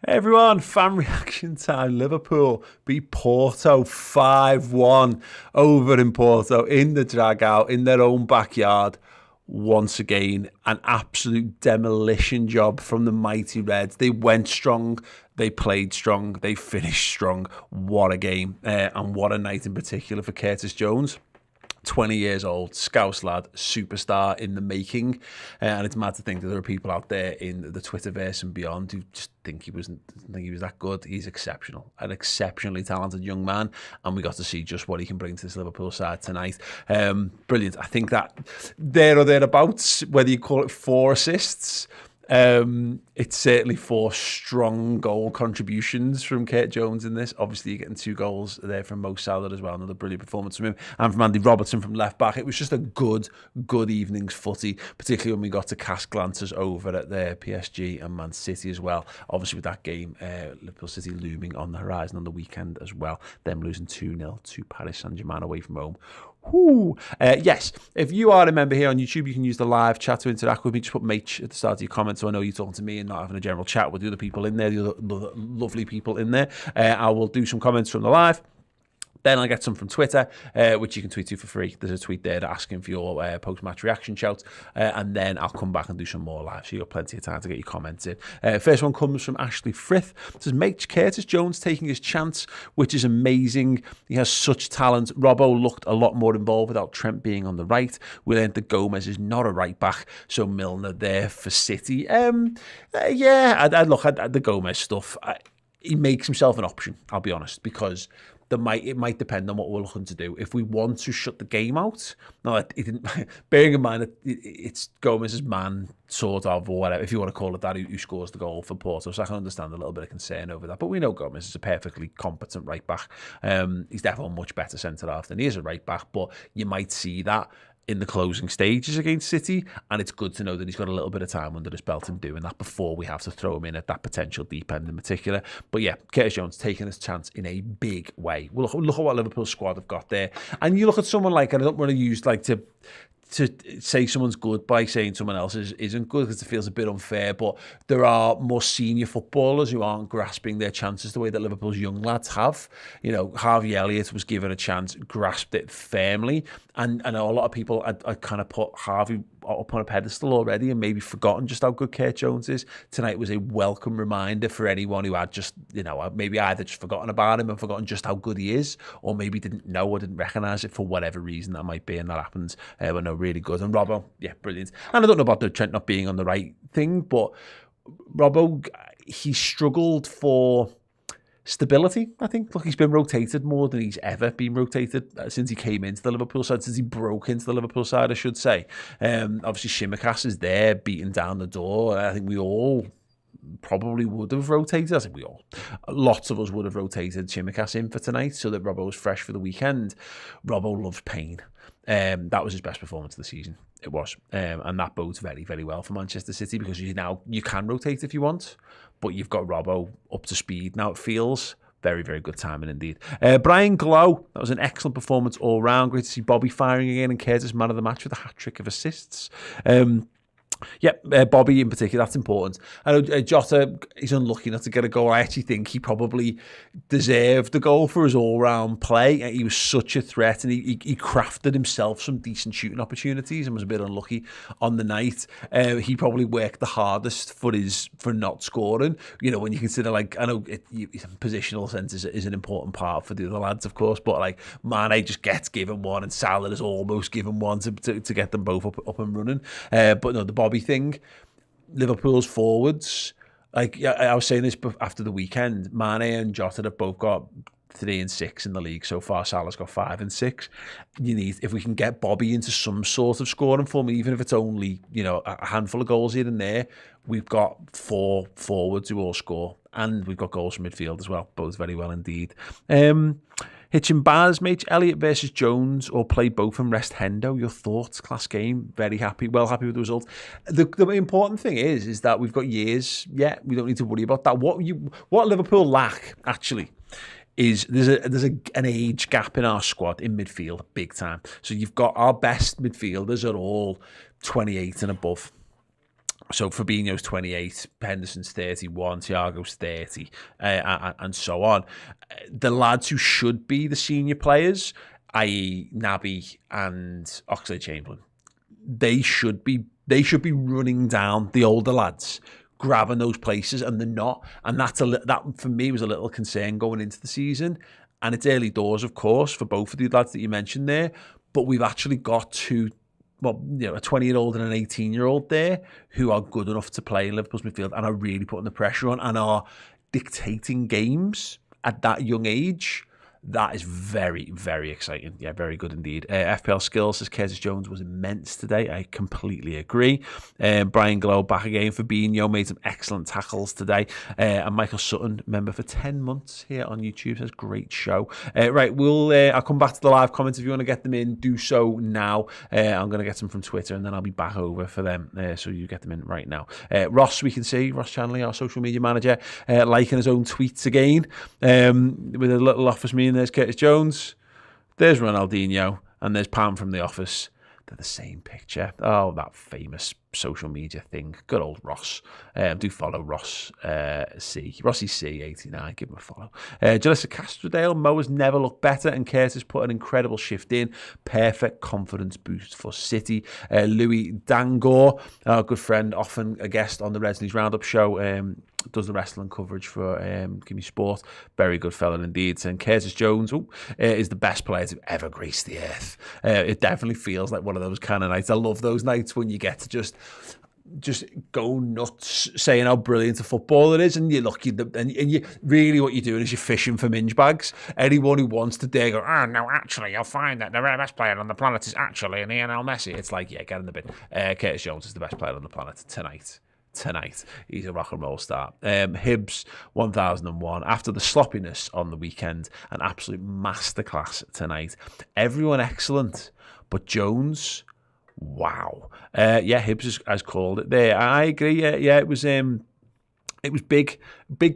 Hey everyone, fan reaction time. Liverpool beat Porto 5-1 over in Porto in the drag-out in their own backyard. Once again, an absolute demolition job from the mighty Reds. They went strong, they played strong, they finished strong. What a game, and what a night in particular for Curtis Jones. 20 years old, Scouse lad, superstar in the making. And it's mad to think that there are people out there in the Twitterverse and beyond who just think he was that good. He's exceptional, an exceptionally talented young man, and we got to see just what he can bring to this Liverpool side tonight. Brilliant. I think that there or thereabouts, whether you call it 4 assists, it's certainly 4 strong goal contributions from Kurt Jones in this. Obviously, you're getting 2 goals there from Mo Salah as well. Another brilliant performance from him, and from Andy Robertson from left back. It was just a good evening's footy, particularly when we got to cast glances over at the PSG and Man City as well. Obviously, with that game, Liverpool City looming on the horizon on the weekend as well. Them losing 2-0 to Paris Saint-Germain away from home. Yes, if you are a member here on YouTube, you can use the live chat to interact with me. Just put Mate at the start of your comments so I know you're talking to me and not having a general chat with the other people in there, the other lovely people in there. I will do some comments from the live. Then I'll get some from Twitter, which you can tweet to for free. There's a tweet there asking for your post-match reaction shout. And then I'll come back and do some more live. So you've got plenty of time to get your comments in. First one comes from Ashley Frith. It says, mate, Curtis Jones taking his chance, which is amazing. He has such talent. Robbo looked a lot more involved without Trent being on the right. We learned that Gomez is not a right back. So Milner there for City. I'd look at the Gomez stuff. He makes himself an option, I'll be honest, because it might depend on what we're looking to do. If we want to shut the game out, bearing in mind that it's Gomez's man, sort of, or whatever, if you want to call it that, who scores the goal for Porto. So I can understand a little bit of concern over that. But we know Gomez is a perfectly competent right back. He's definitely a much better centre half than he is a right back. But you might see that in the closing stages against City, and it's good to know that he's got a little bit of time under his belt in doing that before we have to throw him in at that potential deep end in particular. But yeah, Curtis Jones taking his chance in a big way. Well, look at what Liverpool's squad have got there, and you look at someone like, and I don't want to use to say someone's good by saying someone else isn't good, because it feels a bit unfair, but there are more senior footballers who aren't grasping their chances the way that Liverpool's young lads have. You know, Harvey Elliott was given a chance, grasped it firmly, and I know a lot of people I kind of put Harvey up on a pedestal already and maybe forgotten just how good Kurt Jones is. Tonight was a welcome reminder for anyone who had just, maybe either just forgotten about him and forgotten just how good he is, or maybe didn't know or didn't recognise it for whatever reason that might be, and that happens. But no, really good. And Robbo, yeah, brilliant. And I don't know about the Trent not being on the right thing, but Robbo, he struggled for stability, I think. Look, he's been rotated more than he's ever been rotated since he came into the Liverpool side, since he broke into the Liverpool side, I should say. Obviously, Shimikas is there, beating down the door. I think we all probably would have rotated. I think lots of us would have rotated Shimikas in for tonight so that Robbo was fresh for the weekend. Robbo loves pain. That was his best performance of the season. It was. And that bodes very, very well for Manchester City, because you can rotate if you want, but you've got Robbo up to speed now, it feels. Very, very good timing indeed. Brian Glow, that was an excellent performance all round. Great to see Bobby firing again, and Curtis man of the match with a hat-trick of assists. Bobby in particular, that's important. I know Jota, he's unlucky not to get a goal. I actually think he probably deserved the goal for his all-round play. He was such a threat, and he crafted himself some decent shooting opportunities and was a bit unlucky on the night. He probably worked the hardest for not scoring. When you consider, I know positional sense is an important part for the other lads, of course, but Mane just gets given one, and Salah is almost given one to get them both up and running. But no, the Bobby thing, Liverpool's forwards, I was saying this after the weekend, Mane and Jota have both got 3 and 6 in the league so far. Salah's got 5 and 6. If we can get Bobby into some sort of scoring form, even if it's only a handful of goals here and there, we've got 4 forwards who all score, and we've got goals from midfield as well. Both very well indeed. Hitching Baz, mate, Elliott versus Jones, or play both and rest Hendo. Your thoughts? Class game. Very happy. Well happy with the result. The important thing is that we've got years. Yeah, we don't need to worry about that. What Liverpool lack, actually, is there's an age gap in our squad in midfield, big time. So you've got our best midfielders are all 28 and above. So Fabinho's 28, Henderson's 31, Thiago's 30, and so on. The lads who should be the senior players, i.e. Naby and Oxlade-Chamberlain, they should be running down the older lads, grabbing those places, and they're not. And that for me was a little concern going into the season. And it's early doors, of course, for both of the lads that you mentioned there. But we've actually got two, a 20-year-old and an 18-year-old there who are good enough to play in Liverpool's midfield and are really putting the pressure on and are dictating games at that young age. That is very, very exciting. Yeah, very good indeed. FPL skills, says Curtis Jones, was immense today. I completely agree. Brian Glow back again. Fabinho made some excellent tackles today. And Michael Sutton, member for 10 months here on YouTube, says great show. Right, I'll come back to the live comments. If you want to get them in, do so now. I'm going to get some from Twitter and then I'll be back over for them. So you get them in right now. Ross, we can see, Ross Chanley, our social media manager, liking his own tweets again with a little office me. There's Curtis Jones, there's Ronaldinho, and there's Pam from The Office. They're the same picture. Oh, that famous social media thing. Good old Ross. Do follow Ross Rossi C89. Give him a follow. Jalissa Castrodale. Mo has never looked better, and Curtis put an incredible shift in. Perfect confidence boost for City. Louis Dangor, our good friend, often a guest on the Redmen's Roundup show. Does the wrestling coverage for Gimme Sport. Very good fella indeed. And Curtis Jones is the best player to ever grace the earth. It definitely feels like one of those kind of nights. I love those nights when you get to just go nuts saying how brilliant a football it is, and you look and you really what you're doing is you're fishing for minge bags. Anyone who wants to dare go, oh no, actually you'll find that the best player on the planet is actually Lionel Messi. It's like, yeah, get in the bin. Curtis Jones is the best player on the planet tonight. He's a rock and roll star. Hibbs 1001. After the sloppiness on the weekend, an absolute masterclass tonight. Everyone excellent, but Jones, wow. Hibbs has called it there. I agree. It was big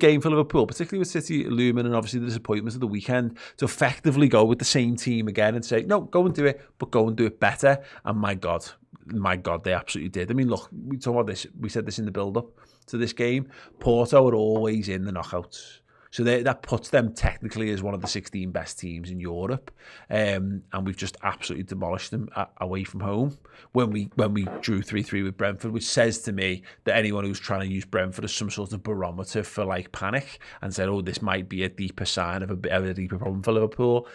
game for Liverpool, particularly with City looming and obviously the disappointments of the weekend, to effectively go with the same team again and say, no, go and do it, but go and do it better. And my God, they absolutely did. I mean, look, we talk about this. We said this in the build-up to this game. Porto are always in the knockouts. So that puts them technically as one of the 16 best teams in Europe. And we've just absolutely demolished them away from home when we drew 3-3 with Brentford, which says to me that anyone who's trying to use Brentford as some sort of barometer for like panic and said, oh, this might be a deeper sign of a deeper problem for Liverpool,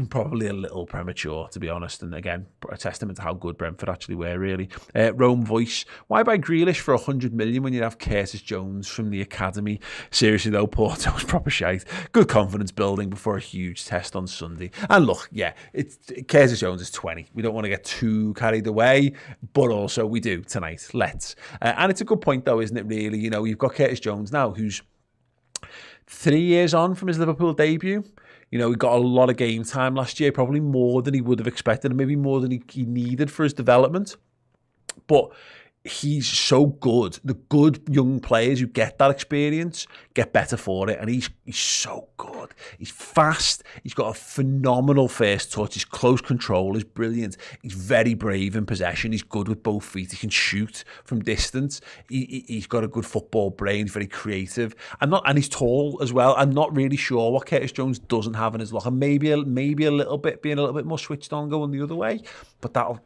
probably a little premature, to be honest. And again, a testament to how good Brentford actually were, really. Rome Voice, why buy Grealish for 100 million when you have Curtis Jones from the academy? Seriously though, Porto's proper shite. Good confidence building before a huge test on Sunday. And look, yeah, Curtis Jones is 20. We don't want to get too carried away, but also we do tonight. Let's. And it's a good point though, isn't it, really? You know, you've got Curtis Jones now, who's 3 years on from his Liverpool debut. You know, he got a lot of game time last year, probably more than he would have expected, and maybe more than he needed for his development. But he's so good. The good young players who get that experience get better for it, and he's so good. He's fast. He's got a phenomenal first touch. His close control is brilliant. He's very brave in possession. He's good with both feet. He can shoot from distance. He's got a good football brain. He's very creative, and he's tall as well. I'm not really sure what Curtis Jones doesn't have in his locker. Maybe a little bit, being a little bit more switched on, going the other way, but that'll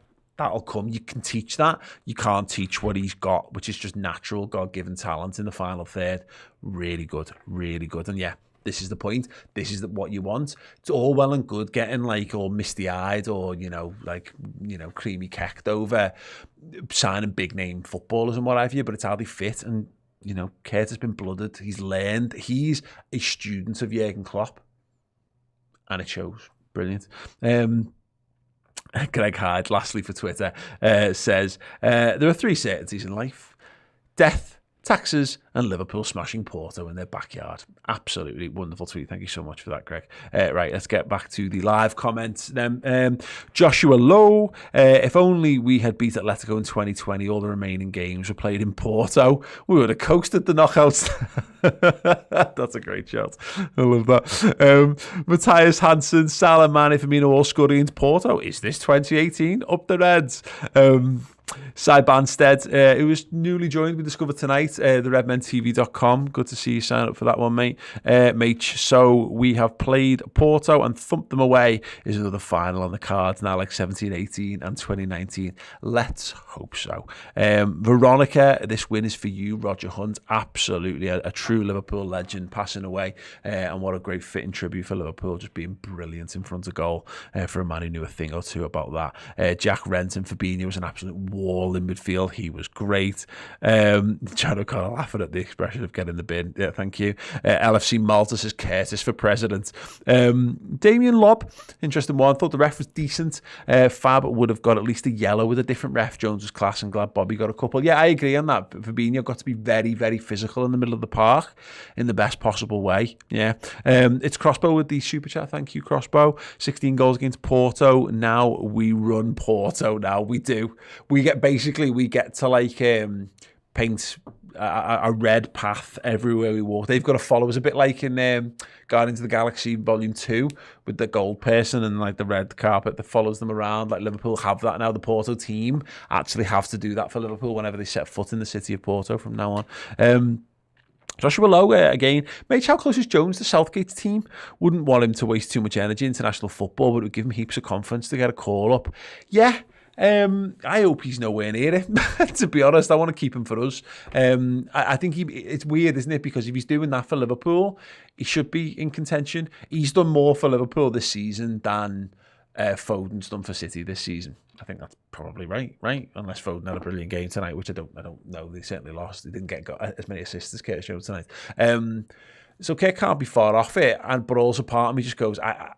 come. You can teach that. You can't teach what he's got, which is just natural, God-given talent in the final third. Really good, really good. And yeah, this is the point. This is what you want. It's all well and good getting like all misty-eyed or, creamy kecked over signing big-name footballers and what have you, but it's how they fit. And, Kurt has been blooded. He's learned. He's a student of Jurgen Klopp. And it shows. Brilliant. Greg Hyde, lastly for Twitter, says, there are three certainties in life: death, taxes, and Liverpool smashing Porto in their backyard. Absolutely wonderful tweet. Thank you so much for that, Greg. Right, let's get back to the live comments then. Joshua Lowe, if only we had beat Atletico in 2020, all the remaining games were played in Porto, we would have coasted the knockouts. That's a great shout. I love that. Matthias Hansen, Salah, Mane, Firmino all scoring into Porto. Is this 2018? Up the Reds. Cy Banstead, who was newly joined, we discovered tonight, the redmentv.com. Good to see you sign up for that one, mate. So we have played Porto and thumped them away. Is another final on the cards now, like 17-18 and 2019. Let's hope so. Veronica, this win is for you, Roger Hunt. Absolutely a true Liverpool legend passing away. And what a great fitting tribute for Liverpool, just being brilliant in front of goal for a man who knew a thing or two about that. Jack Renton, Fabinho was an absolute wall in midfield. He was great. Chad O'Connor laughing at the expression of getting the bin. Yeah, thank you. LFC Malta says Curtis for president. Damien Lobb, interesting one. Thought the ref was decent. Fab would have got at least a yellow with a different ref. Jones was class and glad Bobby got a couple. Yeah, I agree on that. Fabinho got to be very, very physical in the middle of the park in the best possible way. Yeah. It's Crossbow with the super chat. Thank you, Crossbow. 16 goals against Porto. Now we run Porto. Now we do. We get to like paint a red path everywhere we walk. They've got to follow us a bit like in Guardians of the Galaxy Volume 2 with the gold person and like the red carpet that follows them around. Like Liverpool have that now. The Porto team actually have to do that for Liverpool whenever they set foot in the city of Porto from now on. Joshua Lowe, again, mate, how close is Jones to Southgate's team? Wouldn't want him to waste too much energy in international football, but it would give him heaps of confidence to get a call up. Yeah, I hope he's nowhere near it, to be honest. I want to keep him for us. I think it's weird, isn't it? Because if he's doing that for Liverpool, he should be in contention. He's done more for Liverpool this season than Foden's done for City this season. I think that's probably right? Unless Foden had a brilliant game tonight, which I don't know. They certainly lost. They didn't get as many assists as Curtis showed tonight. So Kurt can't be far off it, but also part of me just goes, I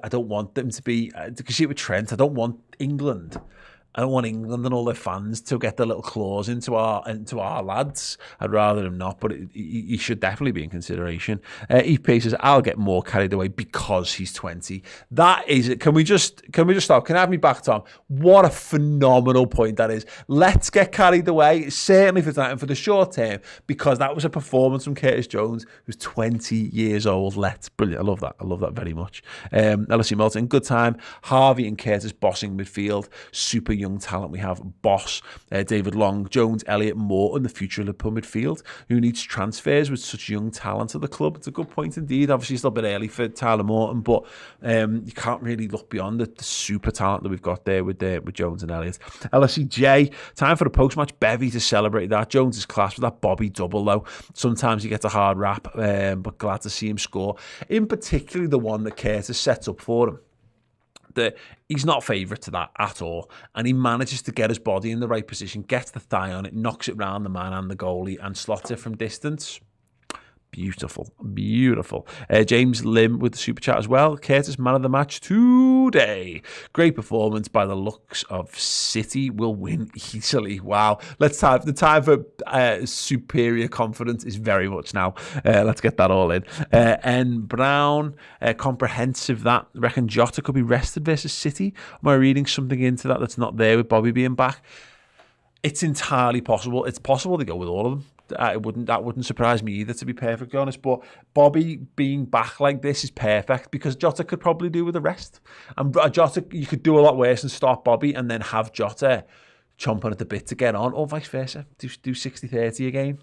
don't want them to be, because see with Trent, I don't want England and all their fans to get their little claws into our lads. I'd rather them not, but he should definitely be in consideration. Eve Pace says, I'll get more carried away because he's 20. That is it. Can we just stop? Can I have me back, Tom? What a phenomenal point that is. Let's get carried away, certainly for tonight and for the short term, because that was a performance from Curtis Jones, who's 20 years old. Brilliant. I love that very much. LSC Milton, good time. Harvey and Curtis bossing midfield. Super young talent we have. Boss, David Long, Jones, Elliott, Morton, the future of Liverpool midfield. Who needs transfers with such young talent at the club? It's a good point indeed. Obviously, it's a little bit early for Tyler Morton, but you can't really look beyond the super talent that we've got there with Jones and Elliott. LSCJ, time for a post-match bevy to celebrate that. Jones is class with that Bobby double, though. Sometimes he gets a hard rap, but glad to see him score. In particular, the one that Curtis sets up for him. That he's not favourite to that at all, and he manages to get his body in the right position, gets the thigh on it, knocks it round the man and the goalie, and slots it from distance. Beautiful. James Lim with the super chat as well. Curtis, man of the match today. Great performance by the looks of City. Will win easily. Wow. The time for superior confidence is very much now. Let's get that all in. And Brown, comprehensive that. Reckon Jota could be rested versus City. Am I reading something into that's not there with Bobby being back? It's entirely possible. It's possible to go with all of them. That wouldn't surprise me either, to be perfectly honest. But Bobby being back like this is perfect because Jota could probably do with the rest. And Jota, you could do a lot worse and start Bobby and then have Jota chomping at the bit to get on, or vice versa. Do 60-30 again.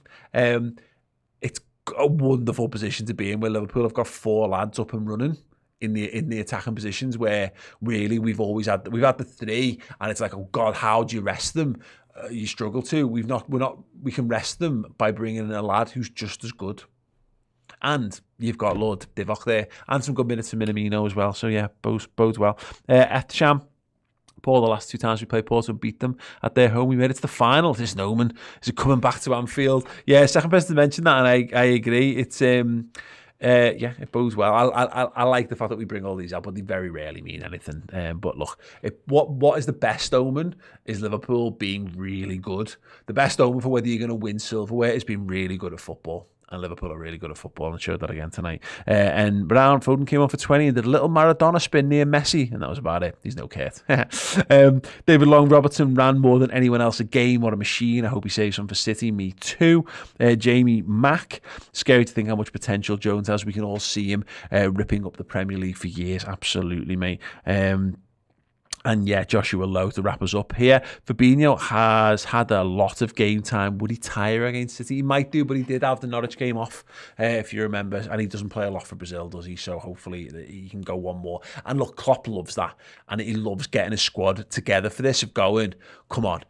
It's a wonderful position to be in where Liverpool have got 4 lads up and running in the attacking positions where really we've had the 3 and it's like, oh God, how do you rest them? You struggle to. We can rest them by bringing in a lad who's just as good. And you've got Lord Divock there and some good minutes for Minamino as well. So yeah, bodes well. Eftersham, Paul, the last 2 times we played Porto and beat them at their home, we made it to the final. This Noman is it coming back to Anfield. Yeah, second person to mention that, and I agree. It's it bodes well. I like the fact that we bring all these up, but they very rarely mean anything. But look, what is the best omen is Liverpool being really good. The best omen for whether you're going to win silverware is being really good at football. And Liverpool are really good at football and showed that again tonight. And Brown, Foden came on for 20 and did a little Maradona spin near Messi, and that was about it. He's no Kurt. David Long Robertson ran more than anyone else a game. What a machine. I hope he saves some for City. Me too. Jamie Mack. Scary to think how much potential Jones has. We can all see him ripping up the Premier League for years. Absolutely, mate. And yeah, Joshua Lowe to wrap us up here. Fabinho has had a lot of game time. Would he tire against City? He might do, but he did have the Norwich game off, if you remember. And he doesn't play a lot for Brazil, does he? So hopefully he can go one more. And look, Klopp loves that. And he loves getting his squad together for this, of going, come on,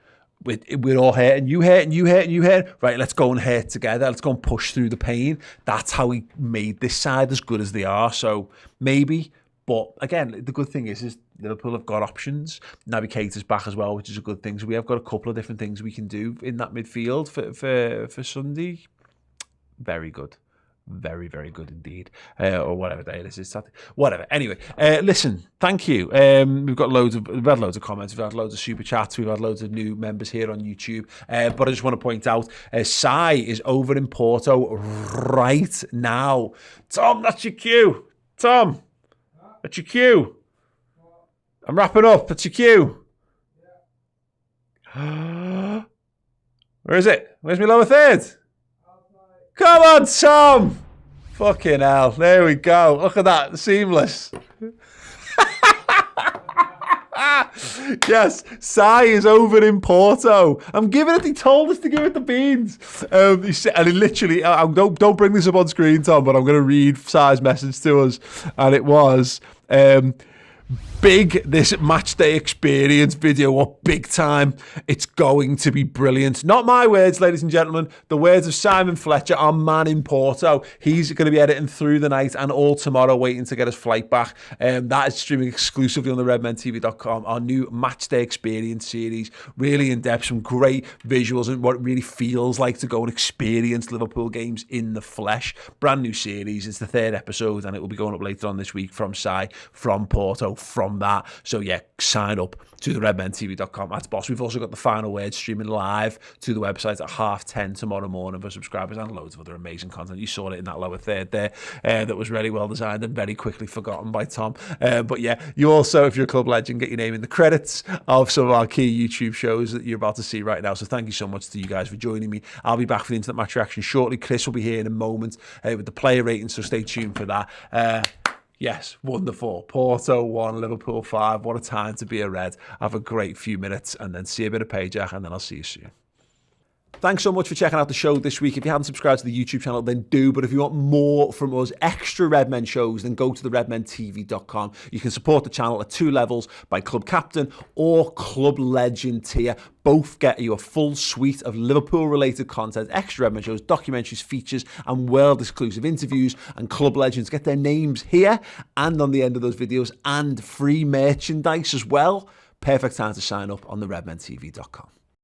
we're all hurting, you hurting, you hurting, you hurting. Right, let's go and hurt together. Let's go and push through the pain. That's how he made this side as good as they are. So maybe... But again, the good thing is Liverpool have got options. Naby Keita's back as well, which is a good thing. So we have got a couple of different things we can do in that midfield for Sunday. Very good. Very, very good indeed. Or whatever day this is. Saturday. Whatever. Anyway, listen, thank you. We've had loads of comments. We've had loads of super chats. We've had loads of new members here on YouTube. But I just want to point out, Sai is over in Porto right now. Tom, that's your cue. Tom. That's your cue. I'm wrapping up. That's your cue. Yeah. Where is it? Where's my lower third? Come on, Tom. Fucking hell. There we go. Look at that. Seamless. Yes, Sai is over in Porto. I'm giving it. He told us to give it the beans. He said, and he literally, don't bring this up on screen, Tom, but I'm going to read Sai's message to us. And it was, big, this match day experience video, what big time. It's going to be brilliant. Not my words, ladies and gentlemen. The words of Simon Fletcher, our man in Porto. He's going to be editing through the night and all tomorrow, waiting to get his flight back. That is streaming exclusively on the redmentv.com. Our new match day experience series, really in depth, some great visuals and what it really feels like to go and experience Liverpool games in the flesh. Brand new series. It's the 3rd episode, and it will be going up later on this week from Sai, from Porto, from that. So yeah, sign up to the redmentv.com. That's boss. We've also got the final word streaming live to the website at 10:30 tomorrow morning for subscribers, and loads of other amazing content. You saw it in that lower third there. That was really well designed and very quickly forgotten by Tom. But yeah, you also, if you're a club legend, get your name in the credits of some of our key YouTube shows that you're about to see right now. So thank you so much to you guys for joining me. I'll be back for the Internet Match Reaction shortly. Chris will be here in a moment with the player rating, so stay tuned for that. Yes, wonderful. Porto 1, Liverpool 5. What a time to be a Red. Have a great few minutes and then see a bit of payjack, and then I'll see you soon. Thanks so much for checking out the show this week. If you haven't subscribed to the YouTube channel, then do. But if you want more from us, extra Redmen shows, then go to the redmentv.com. You can support the channel at 2 levels, by Club Captain or Club Legend tier. Both get you a full suite of Liverpool-related content, extra Redmen shows, documentaries, features, and world-exclusive interviews. And Club Legends get their names here and on the end of those videos, and free merchandise as well. Perfect time to sign up on the redmentv.com.